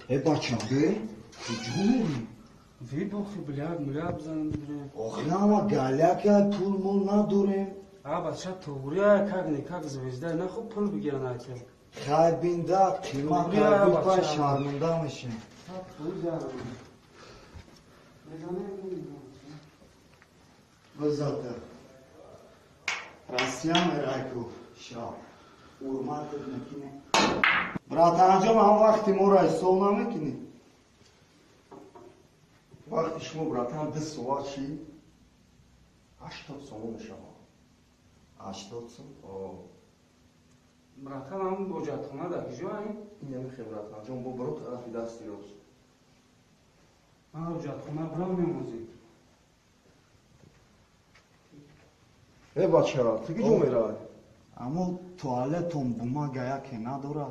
بچه به کجا میری؟ وی بخی بلیاب بزنم بدریم آخه اما گلیک پول مول نداریم بچه توری کاک زویزده نه خوب پول بگیرن آتی خیلی بینده قیمت تربیت باید شرمنده میشه پول دارم بزاده راستی هم رایکو شاب ارمت نکنه برات انجام هم وقتی ما را استول نمیکنی وقتی شما برات هم 10 سوال چی 80 سوال شما 80 سوال براتم هم بوجت خونه در کجا هایی؟ این نمیخه برات انجام با برو طرفی دستی روز من بوجت خونه برام میموزید بچه ها تو کجا میره؟ اما توالتون بوما گیا که نداره